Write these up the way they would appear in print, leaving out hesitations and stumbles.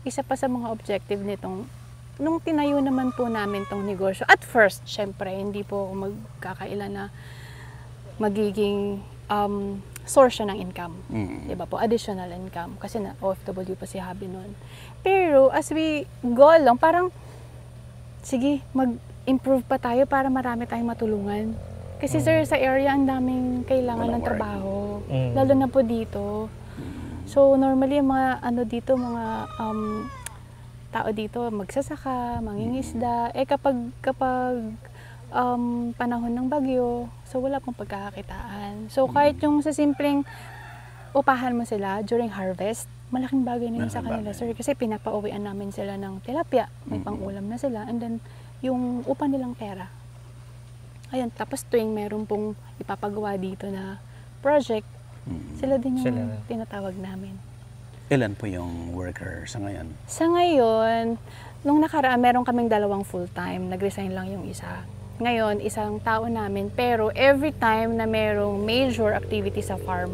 isa pa sa mga objective nitong, nung tinayo naman po namin tong negosyo, at first, syempre, hindi po ako magkakaila na magiging source siya ng income. Diba po? Additional income. Kasi na OFW pa si Habi noon. Pero as we go along, parang, sige, mag-improve pa tayo para marami tayong matulungan. Kasi sir, sa area, ang daming kailangan ng trabaho. Lalo na po dito. So, normally, mga dito, mga tao dito, magsasaka, mangingisda. Kapag panahon ng bagyo, so wala pong pagkakakitaan. So, kahit yung sa simpleng upahan mo sila during harvest, malaking bagay na yun sa kanila, sir. Kasi pinapauwian namin sila ng tilapia, may pang-ulam na sila, and then yung upa nilang pera. Ayun, tapos tuwing meron pong ipapagawa dito na project, sila din yung tinatawag namin. Ilan po yung worker sa ngayon? Sa ngayon, nung nakaraan, meron kaming 2 full-time. Nag-resign lang yung isa. Ngayon, isang tao namin. Pero every time na merong major activity sa farm,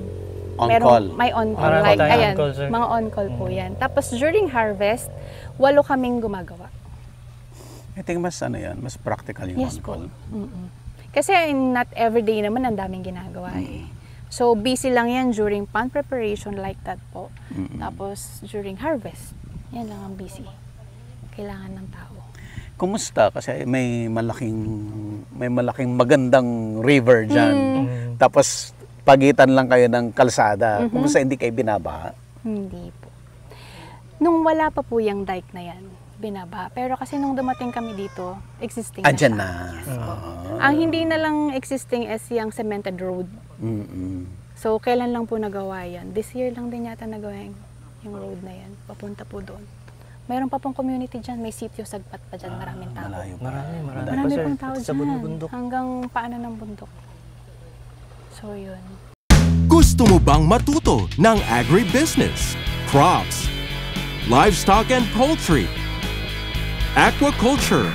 on-call? May on-call. Like, ayan, mga on-call po yan. Tapos during harvest, 8 kaming gumagawa. I think mas mas practical yung on-call. Kasi not everyday naman ang daming ginagawa eh. So, busy lang yan during pond preparation like that po. Tapos, during harvest, yan lang ang busy. Kailangan ng tao. Kumusta? Kasi may malaking magandang river dyan. Tapos, pagitan lang kayo ng kalsada. Kumusta hindi kayo binabaha? Hindi po. Nung wala pa po yung dike na yan, binabaha. Pero kasi nung dumating kami dito, existing na siya. Na. Yes, ang hindi na lang existing is yung cemented road. So, kailan lang po nagawa yan? This year lang din yata nagawa yung road na yan. Papunta po doon. Mayroon pa pong community dyan. May sitio Sagpat pa dyan. Maraming tao. Marami pong tao dyan. Hanggang paanan ng bundok. So, yun. Gusto mo bang matuto ng agribusiness, crops, livestock and poultry, aquaculture,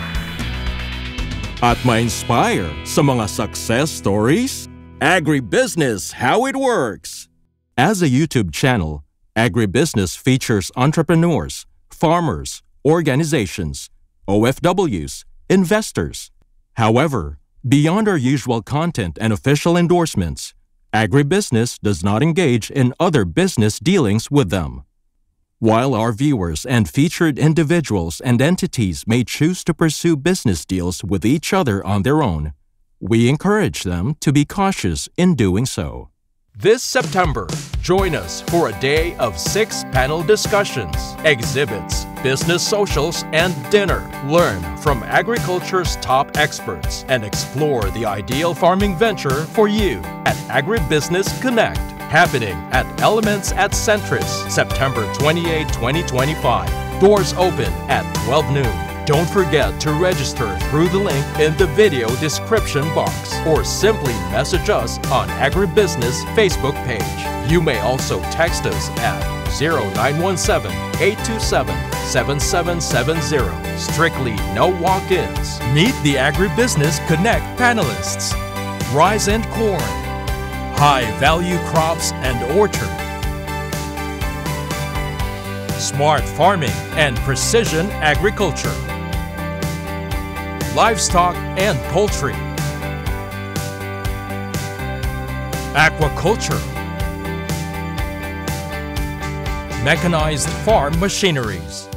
at ma-inspire sa mga success stories? Agribusiness, how it works! As a YouTube channel, Agribusiness features entrepreneurs, farmers, organizations, OFWs, investors. However, beyond our usual content and official endorsements, Agribusiness does not engage in other business dealings with them. While our viewers and featured individuals and entities may choose to pursue business deals with each other on their own, we encourage them to be cautious in doing so. This September, join us for a day of 6 panel discussions, exhibits, business socials, and dinner. Learn from agriculture's top experts and explore the ideal farming venture for you at Agribusiness Connect, happening at Elements at Centris, September 28, 2025. Doors open at 12 noon. Don't forget to register through the link in the video description box or simply message us on Agribusiness Facebook page. You may also text us at 0917-827-7770. Strictly no walk-ins. Meet the Agribusiness Connect panelists. Rice and corn, high-value crops and orchard, smart farming and precision agriculture, livestock and poultry, aquaculture, mechanized farm machineries.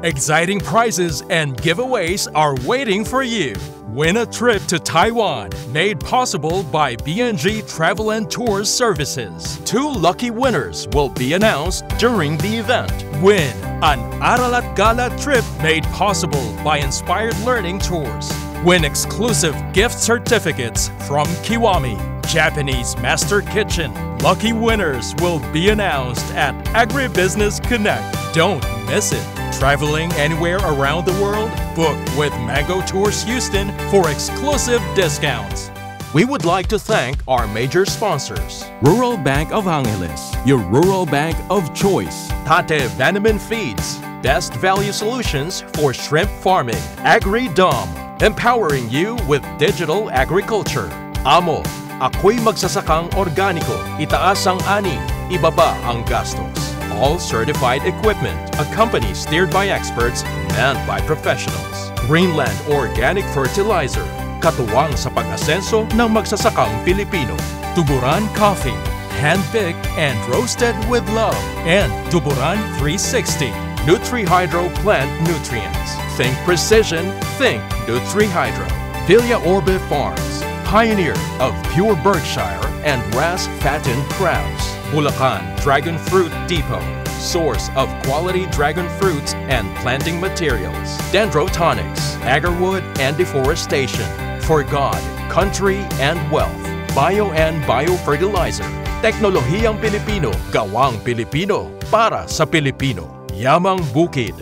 Exciting prizes and giveaways are waiting for you. Win a trip to Taiwan, made possible by BNG Travel and Tours Services. 2 lucky winners will be announced during the event. Win an Aralat Gala trip made possible by Inspired Learning Tours. Win exclusive gift certificates from Kiwami, Japanese Master Kitchen. Lucky winners will be announced at Agribusiness Connect. Don't miss it. Traveling anywhere around the world? Book with Mango Tours Houston for exclusive discounts. We would like to thank our major sponsors. Rural Bank of Angeles, your rural bank of choice. Tate Vandeman Feeds, best value solutions for shrimp farming. AgriDom, empowering you with digital agriculture. Amo, ako'y magsasakang organiko. Itaas ang ani, ibaba ang gastos. all certified equipment, a company steered by experts and by professionals. Greenland Organic Fertilizer, katuwang sa pag-asenso ng magsasakang Pilipino. Tuburan Coffee, hand-picked and roasted with love. And Tuburan 360, Nutri-Hydro Plant Nutrients. Think precision, think Nutri-Hydro. Villa Orbe Farms, pioneer of pure Berkshire and RAS-fattened crabs. Bulacan Dragon Fruit Depot, source of quality dragon fruits and planting materials. Dendrotonics, agarwood and deforestation. For God, country, and wealth. Bio and Biofertilizer. Teknolohiyang Pilipino, gawang Pilipino, para sa Pilipino. Yamang Bukid,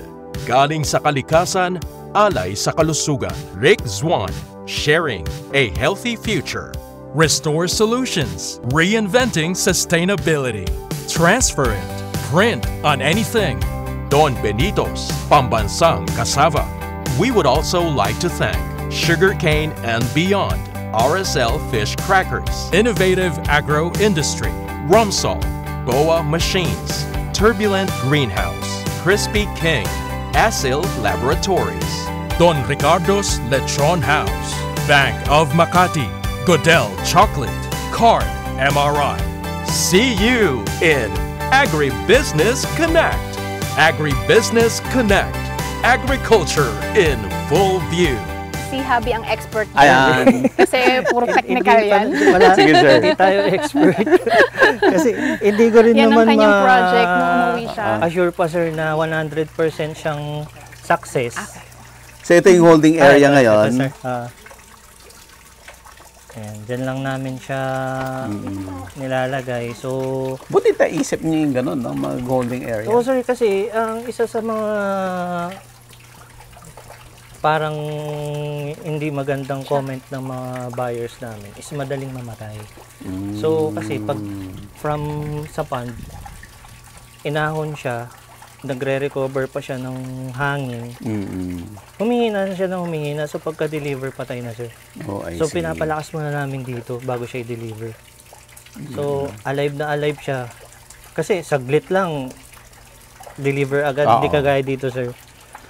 galing sa kalikasan, alay sa kalusugan. Rick Zwan, sharing a healthy future. Restore Solutions, reinventing sustainability. Transfer it, print on anything. Don Benitos, pambansang cassava. We would also like to thank Sugarcane and Beyond, RSL Fish Crackers, Innovative Agro Industry, Rumsol, Boa Machines, Turbulent Greenhouse, Crispy King, Asil Laboratories, Don Ricardo's Lechon House, Bank of Makati, Goodell Chocolate, Card MRI. See you in Agribusiness Connect. Agribusiness Connect. Agriculture in full view. Si Habi ang expert Ayan. Kasi puro technical yan. Wala, Sige, sir. Hindi tayo expert. Kasi hindi ko rin Yan ang naman kanyang project nung umuwi siya. assure pa sir na 100% siyang success. So ito yung holding area ngayon. Ito, sir. Ayan, dyan lang namin siya nilalagay. So, Buti isip niyo yung ganun, no? Mag-holding area. oo sir, kasi ang isa sa mga parang hindi magandang comment ng mga buyers namin is madaling mamatay. So, kasi pag from sa pond, inahon siya, nagre-recover pa siya ng hangin. Humingi na siya ng humingi na. So, pagka-deliver, patay na siya. Oh, I So, see. pinapalakas muna namin dito bago siya i-deliver. So, alive na alive siya. Kasi, saglit lang, deliver agad. Hindi Oo. kagaya dito, sir.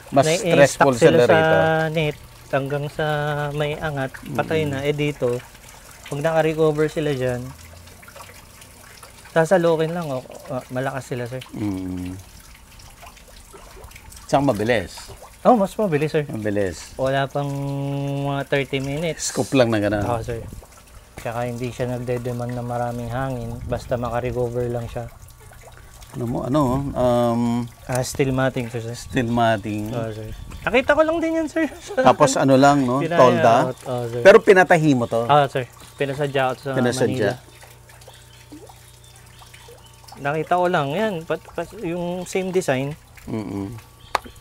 Mas stressful stuck sila sila rito. sa net hanggang sa may angat, patay na. Eh dito, pag naka-recover sila dyan, sasalokin lang. Malakas sila, sir. Saan mabilis? Oh, mas mabilis, sir. Mabilis. Wala pang mga 30 minutes. Scoop lang na gano'n. Oo, sir. Tsaka hindi siya nagde-demand ng maraming hangin. Basta maka-recover lang siya. Steel matting, sir. Steel matting. Oo, sir. Nakita ko lang din yan, sir. Tapos ano lang, no? Pinaya Tolda. out. Oo, sir. Pero pinatahi mo to. Oo, sir. Pinasadya out sa Pinasadya. Manila. Nakita ko lang, yan. Yung same design.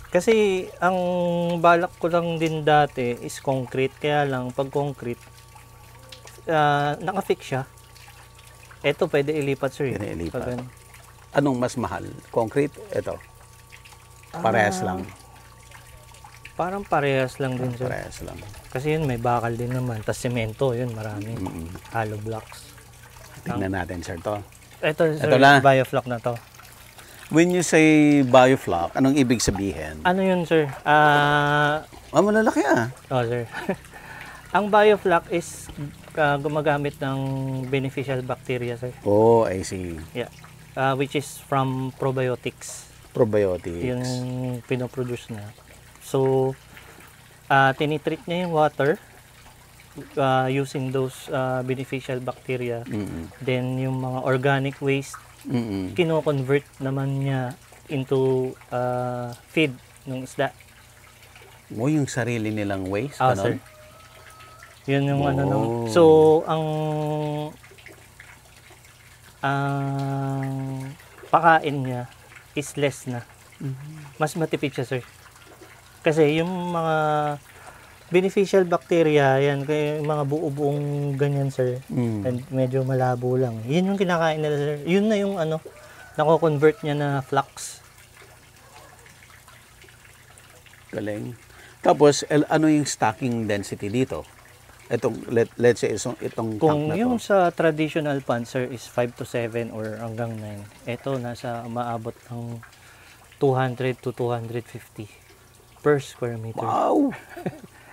Kasi ang balak ko lang din dati is concrete. Kaya lang, pag concrete, naka-fix siya. Ito, pwede ilipat, sir. Pwede ilipat. Pag, Anong mas mahal? Concrete? Ito. Parehas lang. parang parehas lang din, sir. Parehas lang. Kasi yun, may bakal din naman. Tapos semento, yun, marami. Hollow blocks. Tingnan natin, sir, to. Ito, sir, Ito na. bioflock na to. When you say bioflock, anong ibig sabihin? Ano yun, sir? Malalaki Sir. Ang bioflock is gumagamit ng beneficial bacteria, sir. Oh, I see. Yeah. Which is from probiotics. Probiotics. Yung pinoproduce na. So, tinitreat niya yung water using those beneficial bacteria. Then, yung mga organic waste, kino-convert naman niya into feed ng isda. Oh, yung sarili nilang waste? Sir. Yun yung ano. No? Oh. So, ang pakain niya is less na. Mas matipid siya, sir. Kasi yung mga beneficial bacteria, yan, kaya yung mga buo-buong ganyan, sir, and medyo malabo lang. Yun yung kinakain nila, sir. Yun na yung ano, nako-convert niya na flux. Galing. Tapos, ano yung stocking density dito? let's say, itong Kung tank na yung to. sa traditional pond, sir, is 5 to 7 or hanggang 9. Ito, nasa maabot ng 200 to 250 per square meter. Wow!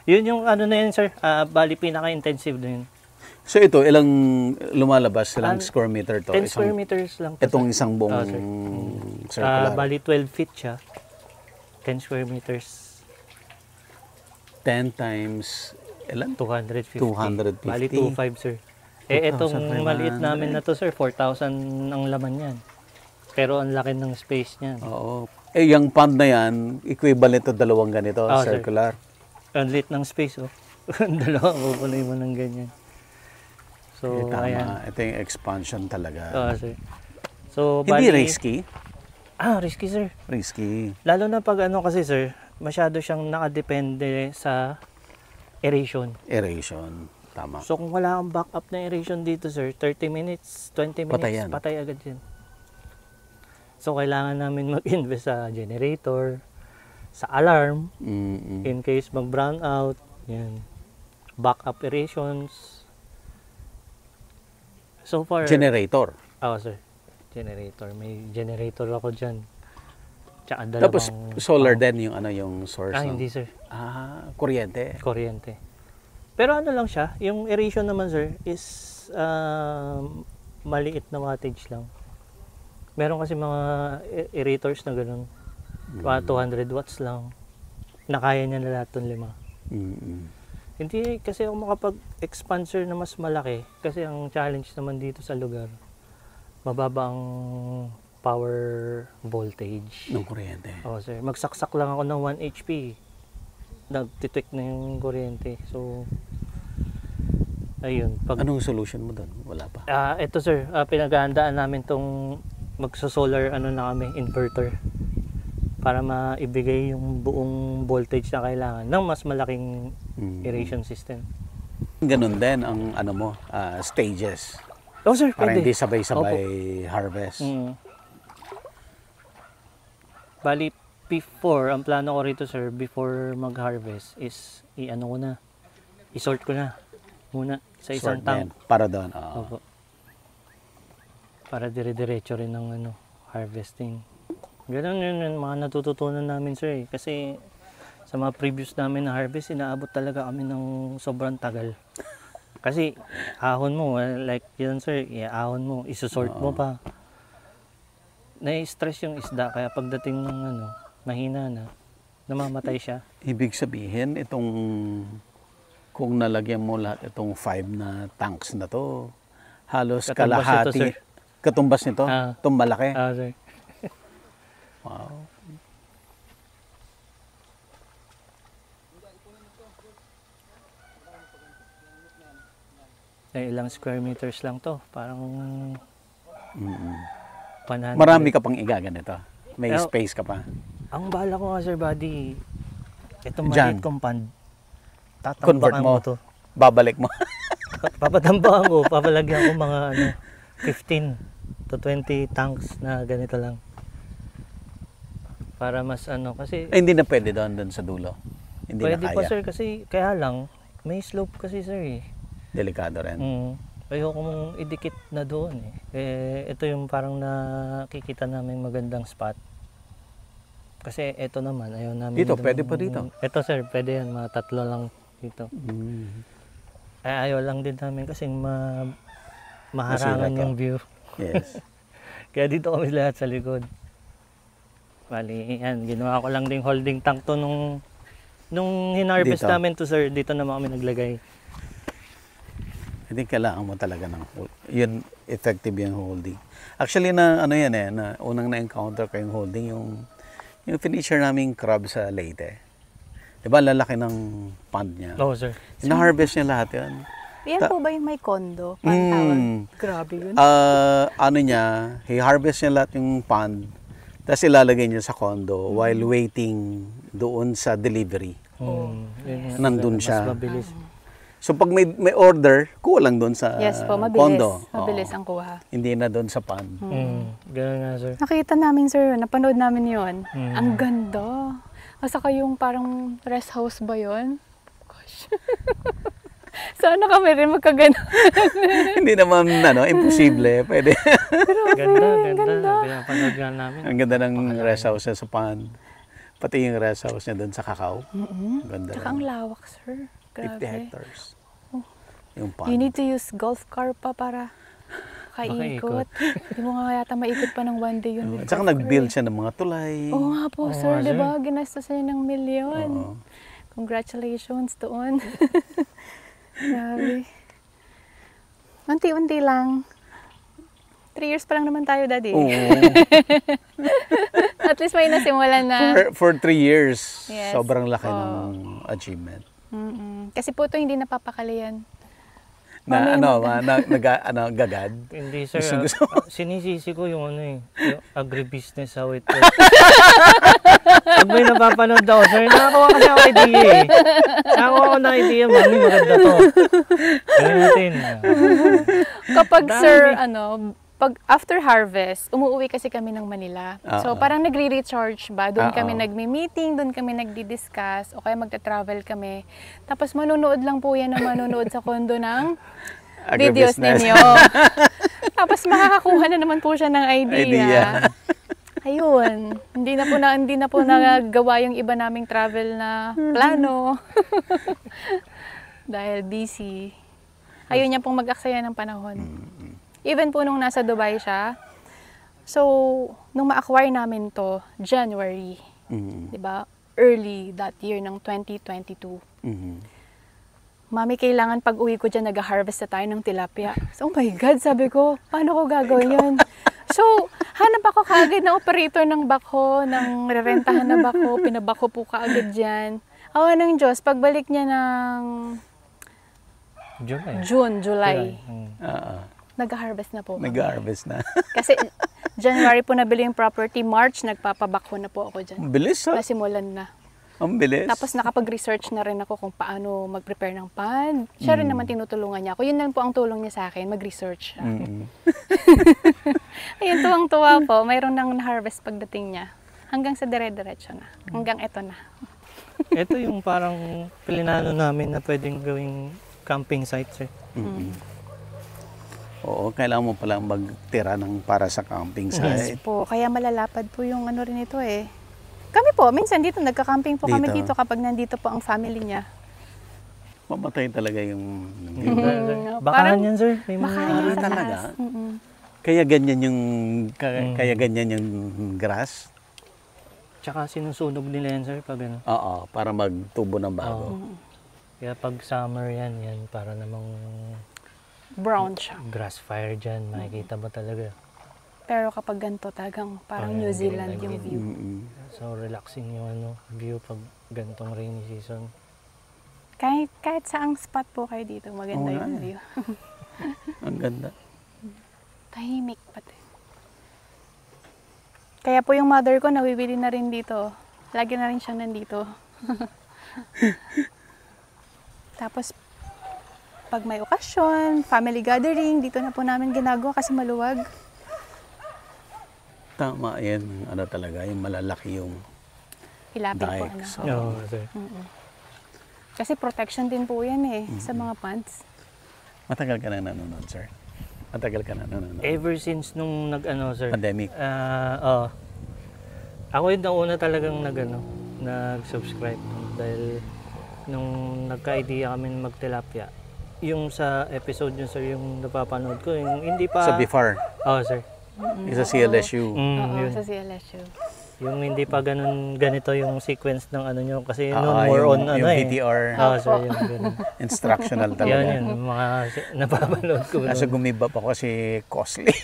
Yun yung ano na yun, sir. Bali, pinaka-intensive na yun. So ito, ilang lumalabas, ilang square meter to? 10 square meters lang. to, Itong sir. isang buong sir. circular. Bali, 12 feet siya. 10 square meters, 10 times, ilan? 250. 250. Bali, 2.5, sir. Itong 2,500. maliit namin na to, sir, 4,000 ang laman yan. Pero ang laki ng space niyan. Oo. Yung pond na yan, equivalent to dalawang ganito, Sir. circular. Ang liit ng space, oh. Dalawa, pupunoy mo ng ganyan. So, Tama. ayan. Ito yung expansion talaga. Sir. So, Hindi bali, risky? risky, sir. Risky. Lalo na pag ano kasi, sir, masyado siyang nakadepende sa aeration. Aeration. Tama. So, kung wala kang backup na aeration dito, sir, 30 minutes, 20 minutes, Patay yan. patay agad yan. So, kailangan namin mag-invest sa generator, sa alarm, Mm-mm. in case mag-brown out, yan. Backup aerations. So far, Generator. sir. Generator. May generator ako dyan. Tsaka Tapos dalawang solar din yung yung source. no? hindi, sir. Kuryente. Kuryente. Pero ano lang siya, yung aeration naman, sir, is maliit na wattage lang. Meron kasi mga aerators na ganun. 200 watts lang. Nakaya niya na lahat ng 5. Mm-mm. Hindi kasi ako makapag-expand, sir, na mas malaki. Kasi ang challenge naman dito sa lugar, mababa ang power voltage. Ng kuryente. Sir. Magsaksak lang ako ng 1 HP. Nagtitwik na yung kuryente. So, ayun. Anong solution mo doon? Wala pa. Ito, sir, pinaghahandaan namin tong magso-solar na kami, inverter. Para maibigay yung buong voltage na kailangan ng mas malaking aeration system. Ganun din ang stages. Sir, Para pwede. hindi sabay-sabay harvest. Bali, before, ang plano ko rito, sir, before mag-harvest is i-sort ko na muna sa isang Sort tank. din. Para doon. Opo. Para dire-diretso rin ng harvesting. Ganun yun, mga natututunan namin, sir. Kasi sa mga previous namin na harvest, inaabot talaga kami ng sobrang tagal. Kasi ahon mo, like yun, sir, ahon mo, isusort mo pa. Nai-stress yung isda, kaya pagdating ng mahina na, namamatay siya. Ibig sabihin, kung nalagyan mo lahat itong 5 na tanks na to, halos Katumbas kalahati. ito, sir. Katumbas nito? Itong malaki? Sir. Wow. Ilang square meters lang to. Parang 100. Marami ka pang igaganito. May Pero, space ka pa. Ang bala ko nga, sir, buddy, itong Dyan. maliit kong pond, Convert tatambakan mo. mo to. Babalik mo. Papatambakan ko, papalagyan ko mga 15 to 20 tanks na ganito lang. Para mas kasi Hindi na pwede doon sa dulo. Hindi pwede na kaya. pa, sir, kasi kaya lang may slope kasi, sir, eh. Delikado rin. Ayoko mong idikit na doon, eh. Ito yung parang nakikita namin magandang spot. Kasi ito naman, ayaw namin. Dito, pwede pa dito. Ito, sir, pwede yan, mga 3 lang dito. Ayaw lang din namin kasi maharangan Masira to. yung view. Yes. Kaya dito kami lahat sa likod. Bali, yan, ginawa ko lang ding holding tank to nung hinarvest Dito. namin to, sir. Dito naman kami naglagay. Hindi kailangan mo talaga yun, effective yung holding. Actually, na unang na-encounter ko yung holding, yung finisher naming crab sa Leyte. Diba, lalaki ng pond niya. Oo, sir. Na-harvest niya lahat yun. Yan po ba yung may kondo? Parang tawag. Grabe yun. I-harvest niya lahat yung pond, tapos ilalagay niya sa condo while waiting doon sa delivery. Yun, Nandun mas siya. mabilis. So pag may order, kuha lang doon sa Yes po, mabilis. condo. Mabilis Oo. ang kuha. Hindi na doon sa pond. Ganun nga, sir. Nakita namin, sir. Napanood namin yon. Ang ganda. At saka yung parang rest house ba yon? Gosh. Sana kami rin magkagano. Hindi naman, imposible. Pwede. Ganda. Pinapanood nga namin. Ang ganda ng rest house niya sa pond. Pati yung rest house niya doon sa Cacao. Ganda Tsaka ang lawak, sir. 50 Grabe. hectares. Yung pond. You need to use golf car pa para kaikot. Hindi mo nga yata maikot pa ng one day yun. with At saka golf car nag-build eh. siya ng mga tulay. Oo nga po, Oo sir. nga, Di sir. ba? Ginastos niya ng milyon. Oo. Congratulations doon. Grabe. Unti-unti lang. 3 years pa lang naman tayo, Daddy. Oo. At least may nasimulan na. For 3 years, Yes. sobrang laki Oo. ng achievement. Kasi po ito hindi napapakali yan. Na Mamaya gagad. Hindi sir, Gusto. sinisisi ko yung yung agribusiness how it works. Pag may napapanood ako, sir, nakakuha kasi ako idea eh. Nakakuha ako ng idea, mami, maganda to. Gawin natin. Kapag Dami. sir, pag after harvest, umuwi kasi kami ng Manila. So Oo. parang nagre-recharge ba? Doon kami Oo. nagmi-meeting, doon kami nagdi-discuss, o kaya magta-travel kami. Tapos manunood lang po yan ng manunood sa kondo ng videos Agribusiness. ninyo. Tapos makakakuha na naman po siya ng idea. Idea. Ayun, hindi na po nagawa yung iba naming travel na plano. Dahil busy. Ayun niya pong mag-aksaya ng panahon. Even po nung nasa Dubai siya. So, nung ma-acquire namin to, January, Mhm. 'di ba? Early that year ng 2022. Mhm. Mami, kailangan pag uwi ko dyan, nag-harvest na tayo ng tilapia. So, oh my God, sabi ko, paano ko gagawin yun? So, hanap ako kaagad ng operator ng bako, ng rerentahan na bako, pinabako po kaagad dyan. Awa ng Diyos, pagbalik niya ng July, Oo. nag-harvest na po kami. Nag-harvest na. Kasi January po nabili yung property, March, nagpapabako na po ako dyan. Ang bilis ha? Nasimulan na. Ang bilis. Tapos nakapag-research na rin ako kung paano mag-prepare ng pond. Siya rin naman tinutulungan niya ako. Yun lang po ang tulong niya sa akin, mag-research siya. Mhm. Ayun, tuwang-tuwa po. Mayroon nang na-harvest pagdating niya. Hanggang sa dire-diretso na. Hanggang eto na. Ito yung parang pilinano namin na pwedeng gawing camping site, sir. Oo, kailangan mo palang magtira ng para sa camping site. Po, kaya malalapad po yung ano rin ito eh. Kami po, minsan dito, nagka-camping po kami Dito. dito kapag nandito po ang family niya. Mamatay talaga yung... Bakahan yan, sir. May mga Baka Ah, sa talaga? taas. Mm-mm. Kaya ganyan yung... Kaya ganyan yung grass? Tsaka sinusunog nila yan, sir, pag ano. Oo, para magtubo ng bago. Oo. Kaya pag summer yan para namang Brown siya. grass fire dyan, makikita mo talaga. Pero kapag ganito talagang parang Parang New Zealand green, yung view. Mm-mm. So relaxing yung view pag gantong rainy season. Kahit saang spot po kayo dito, maganda Oo yung nga eh. view. Ang ganda. Tahimik pati. Kaya po yung mother ko nawiwili na rin dito. Lagi na rin siya nandito. Tapos pag may okasyon, family gathering, dito na po namin ginagawa kasi maluwag. Tama yan. Ano talaga, yung malalaki yung Ilapit po dikes. ano. Oo, sir. Kasi protection din po yan eh sa mga ponds. Matagal ka na nanonood, sir? Matagal ka na nanonood? Ever since nung sir. Pandemic. Ako yung nauna talagang nag-subscribe dahil nung nagka-idea kami ng magtilapia. Yung sa episode yun, sir, yung napapanood ko, yung hindi pa... Sa BIFAR, Oo, sir. isa CLSU. Oo, Yun. sa CLSU. Yung hindi pa ganito yung sequence ng nyo kasi Ah, noon more yung, on yung eh. VTR, Oo, sir, yung ganun. instructional Yan, talaga. yun, yung mga napapanood ko. Kaso gumiba pa kasi costly.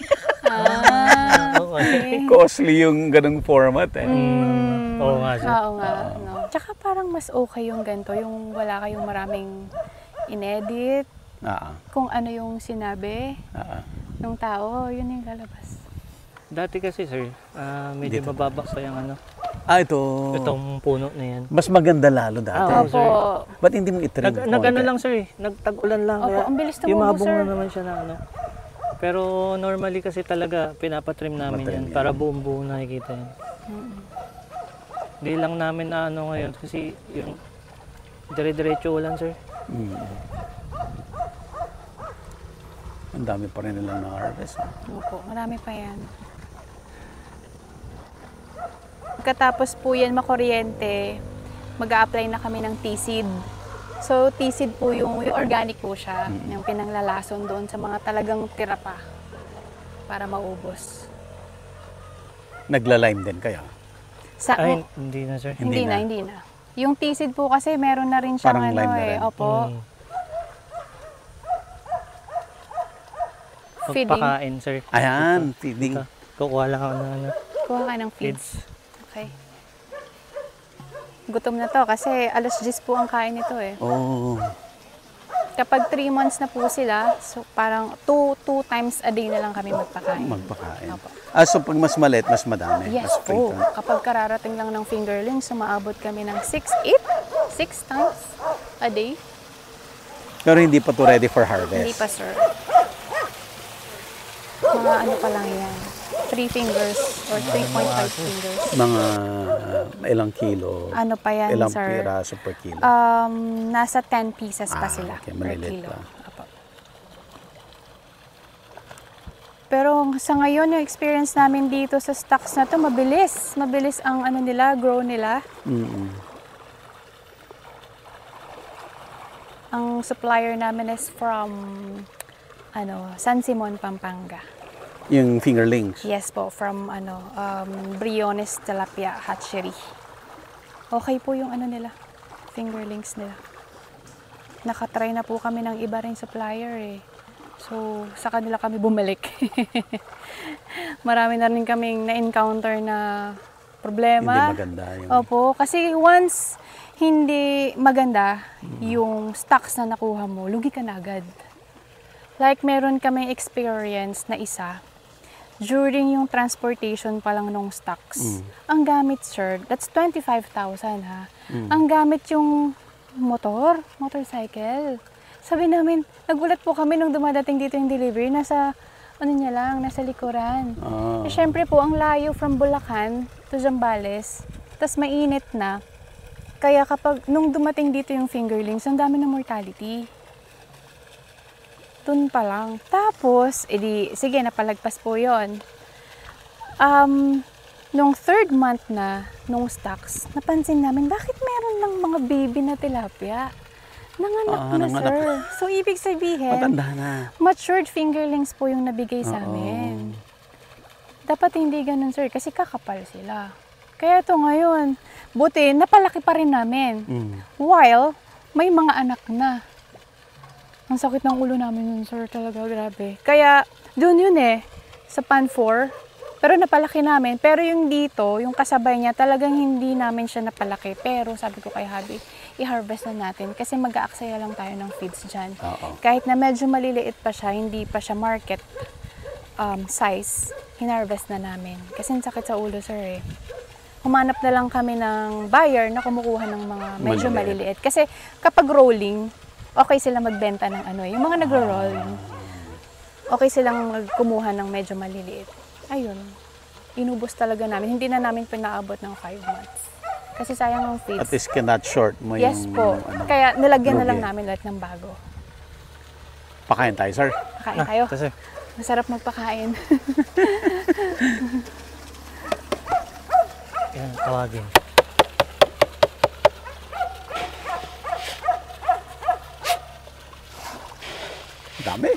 Okay. Costly yung ganung format eh. Oo nga, sir. Oo nga. No. Tsaka parang mas okay yung ganito, yung wala kayong maraming inedit, Ah, kung ano yung sinabi ah. ng tao, yun yung lalabas. Dati kasi, sir, medyo Dito. mababa pa yung Ito. itong puno na yan. Mas maganda lalo dati. Ah, Opo. Ba't hindi mo itrim? Nag-ano lang, sir, nagtag-ulan lang. Opo, Kaya ang bilis tumubo, yumabong sir. na naman siya na Pero normally kasi talaga pinapatrim namin Matrim yan yan. para buong-buo nakikita yan. Hindi lang namin na ngayon kasi yung dire-diretso lang, sir. Mm. Ang dami pa rin nilang na-harvest. Opo, marami pa yan. Pagkatapos po yan makuryente, mag-a-apply na kami ng T-seed. So, T-seed po yung organic po siya, yung pinanglalason doon sa mga talagang tira pa para maubos. Nagla-lime din kayo? Sa, Ay, hindi na sir. hindi hindi na. na, hindi na. Yung T-seed po kasi meron na rin siyang Parang ano lime na eh. rin. Opo, Mm. feeding. Pagpakain sir. Ayan, feeding. Kukuha lang ako ng ano, Kuha ka ng feeds. feeds. Okay. Gutom na to kasi alas 10 po ang kain nito eh. Oh, Kapag 3 months na po sila, so parang two times a day na lang kami magpakain. magpakain. Opo. So pag mas maliit, mas madami. Yes mas po. frequent. Kapag kararating lang ng fingerlings, sumaabot kami ng 6 times a day. Pero hindi pa to ready for harvest. Hindi pa, sir. Mga ano pa lang yan. 3 fingers or 3.5 fingers. Mga ilang kilo, Ano pa yan, ilang sir? piraso per kilo. Nasa 10 pieces pa Ah, sila okay, per maliliit kilo. pa. Apo. Pero sa ngayon, yung experience namin dito sa stocks na to, mabilis. Mabilis ang ano nila, grow nila. Mm-mm. Ang supplier namin is from San Simon, Pampanga. Yung fingerlings. Yes po, from Briones Tilapia Hatchery. Okay po yung ano nila, fingerlings nila. Nakatry na po kami ng iba ring supplier eh. So, sa kanila kami bumalik. Marami na rin kaming na-encounter na problema. Hindi maganda yung... Opo, kasi once hindi maganda yung stocks na nakuha mo, lugi ka na agad. Like, meron kaming experience na isa, during yung transportation pa lang nung stocks, ang gamit, sir, that's 25,000 ha. Ang gamit yung motorcycle. Sabi namin, nagulat po kami nung dumadating dito yung delivery, nasa likuran. Ah. Eh, syempre po, ang layo from Bulacan to Zambales, tas mainit na. Kaya kapag, nung dumating dito yung fingerlings, ang dami ng mortality. Doon pa lang. Tapos, edi, sige, napalagpas po yon. Nung 3rd month na, nung stocks, napansin namin, bakit meron ng mga baby na tilapia? Nanganak na, nanganak. sir. So, ibig sabihin, Matanda na. matured fingerlings po yung nabigay sa amin. Dapat hindi ganun, sir, kasi kakapal sila. Kaya ito ngayon, buti, napalaki pa rin namin. While, may mga anak na. Ang sakit ng ulo namin yun, sir, talaga, grabe. Kaya, doon yun eh, sa pan 4, pero napalaki namin. Pero yung dito, yung kasabay niya, talagang hindi namin siya napalaki. Pero sabi ko kay Habi, i-harvest na natin kasi mag-aaksaya lang tayo ng feeds dyan. Kahit na medyo maliliit pa siya, hindi pa siya market size, hinarvest na namin. Kasi ang sakit sa ulo, sir eh. Humanap na lang kami ng buyer na kumukuha ng mga medyo maliliit. Kasi kapag rolling, okay sila magbenta ng ano eh. Yung mga nagro-roll, okay silang kumuha ng medyo maliliit. Ayun, inubos talaga namin. Hindi na namin pinaabot ng 5 months. Kasi sayang ang feeds. At least cannot short mo Yes yung... po. ano. Kaya nilagyan na lang lugi. namin lahat ng bago. Pakain tayo, sir. Kain kayo. Ito sir. Masarap magpakain. Yan, tawagin. Dami.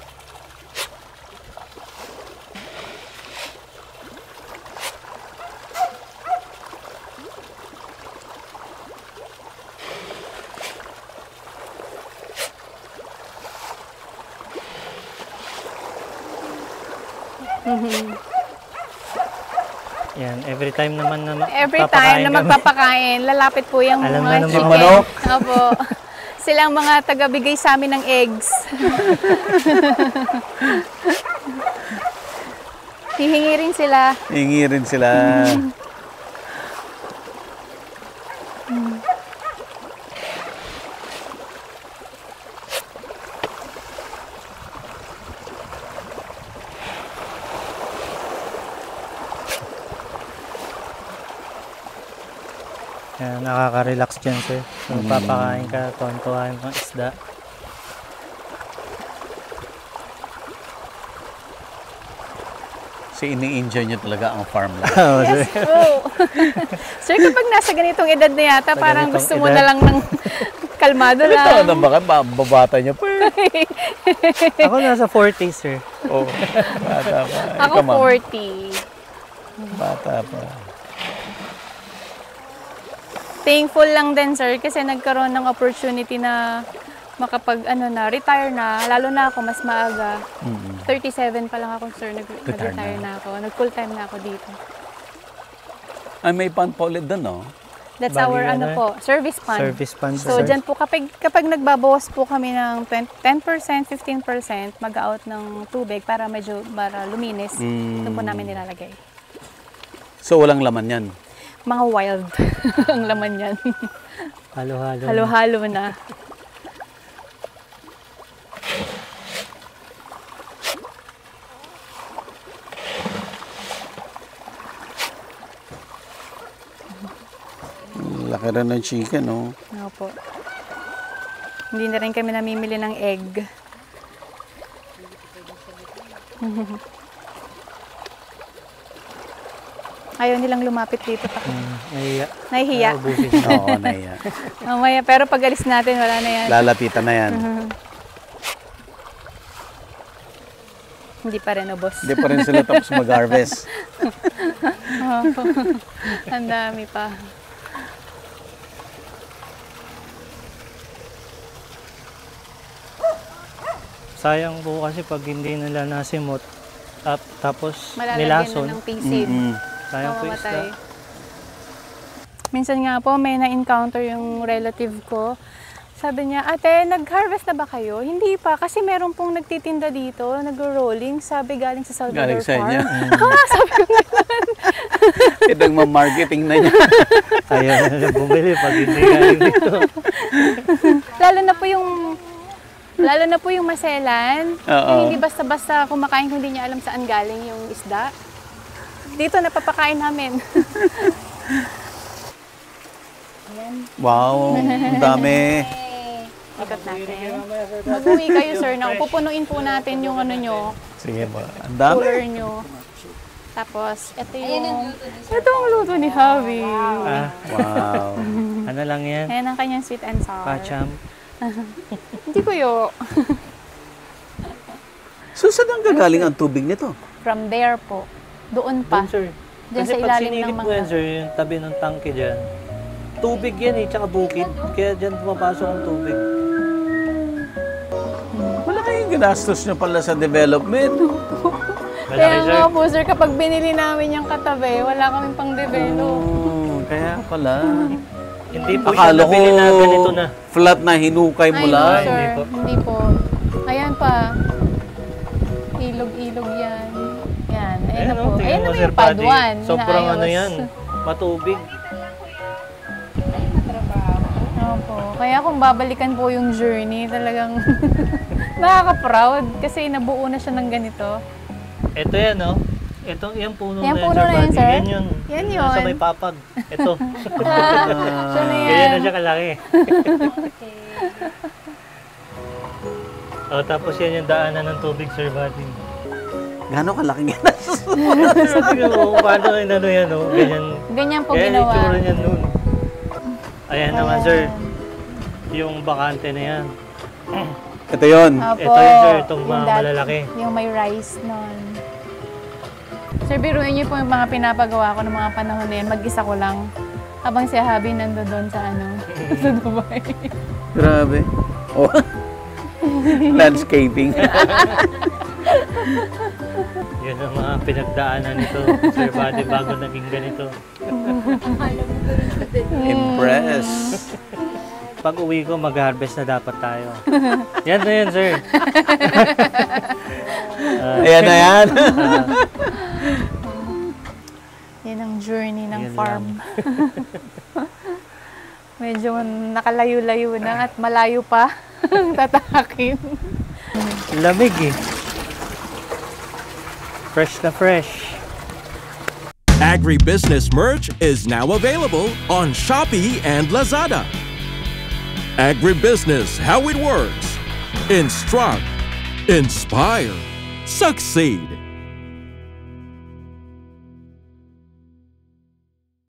Yan, every time naman na Every time na kami. magpapakain, lalapit po yung Alam mga na ng mga chicken. manok. Opo. Sila ang mga tagabigay sa amin ng eggs. Hihingi rin sila. Hingi rin sila. Yan, nakaka-relax dyan sir. So, papakain ka, tuwan-tuwa yung mga isda. Kasi ini-enjoy nyo talaga ang farm life. Yes po. Sir, kapag nasa ganitong edad na yata, parang ganitong gusto mo edad. na lang ng kalmado Ito, lang. ano ba? Babata nyo pa. Ako nasa 40s, sir. Oh, bata pa. Ako Ikaw, ma'am? 40. Bata pa. Thankful lang din, sir, kasi nagkaroon ng opportunity na retire na. Lalo na ako, mas maaga. 37 pa lang ako, sir, nag-retire na ako. Nag-full time na ako dito. Ay, may pan pa ulit doon, no? That's Bali, our ano service fund. Service fund, So, sir. dyan po, kapag nagbabawas po kami ng 10%, 15%, mag-out ng tubig para luminis, doon po namin nilalagay. So, walang laman yan. Mga wild ang laman yan. Halo-halo. Halo-halo na. Laki rin ng chicken, no? Opo. Hindi na rin kami namimili ng egg. Ayaw nilang lumapit dito. Nahiya. Nahihiya. Ubusin. Oo, naiya. Mamaya, pero pag alis natin, wala na yan. Lalapitan na yan. Hindi pa rin ubos. Hindi pa rin sila tapos mag-harvest. Opo. Ang dami pa. Sayang po kasi pag hindi nila nasimot, tapos Malalagyan nilason, na ng pisid. sayang po isda. Mamamatay. Minsan nga po, may na-encounter yung relative ko. Sabi niya, ate, nag-harvest na ba kayo? Hindi pa, kasi meron pong nagtitinda dito, nag-rolling, sabi galing sa Salvador Galing sa Farm. inyo. Sabi ko ganun. Itong ma-marketing na niya. Ayaw na nila bumili pag hindi galing dito. Lalo na po yung maselan. Oo. Yung hindi basta-basta kumakain kung hindi niya alam saan galing yung isda. Dito napapakain namin. Wow, ang dami. Ikot natin. Mag-uwi kayo, sir, na pupunuin po natin yung ano nyo, Sige ba? Ang dami. cooler nyo. Tapos, ito ang luto ni Javi. Wow. Ano lang yan? Ayan ang kanyang sweet and sour. Pacham. Hindi ko yo. So, saan ang gagaling ang tubig nito? From there po. Doon pa. Doon, sir. Diyan Kasi sa pag ilalim ng sinilip mo mga- yan, sir, yung tabi ng tangke dyan, tubig yan eh, tsaka bukid. Kaya dyan pumapasok ang tubig. Malaki yung ginastos nyo pala sa development. Kaya Malaki, sir. nga po, sir, kapag binili namin yung katabi, wala kaming pang-develop. Kaya pala. Hindi po siya Akala ko nabili na ganito na. flat na hinukay mo Ay, no, lang. sir. Hindi po. Hindi po. Ayan pa. Ilog-ilog yan. Yan. Ayan na po. tingnan Ayan mo, na Sir yung pad Buddy. 1. Sobrang ano yan, matubig. Opo. Kaya kung babalikan po yung journey, talagang nakaka-proud kasi nabuo na siya ng ganito. Ito yan, no? Ito, yan puno Yan na yan, puno Sir na yan, Buddy. sir? Yan yun. Yan Yung yun. Sa may papag. Ito. Siya na Kaya yan. na siya kalaki. Tapos yan yung daanan ng tubig, Sir Buddy. Gano'ng kalaking ginastos? Sabi ko, paano yung ano yan, no? Ganyan. Ganyan po Kaya yung ginawa. itsura niyan nun. Ayan naman, sir. Yung bakante na yan. Ito yun. Opo. Ito yun, sir. Itong Yung mga dat- malalaki. Yung may rice nun. Sir, biruin niyo po yung mga pinapagawa ko ng mga panahon na yan. Mag-isa ko lang. Habang si Habi nando doon sa sa Dubai. Grabe. Oh. Landscaping. Yan ang mga pinagdaanan nito, Sir Buddy, bago naging ganito. Impress. Pag uwi ko, mag-harvest na dapat tayo. Yan na yan, sir. Ayan na yan. Yan ang journey ng Yan farm. Medyo nakalayo-layo na at malayo pa ang tatakin. Lamig eh. Fresh na fresh. Agribusiness merch is now available on Shopee and Lazada. Agribusiness, how it works. Instruct, inspire, succeed.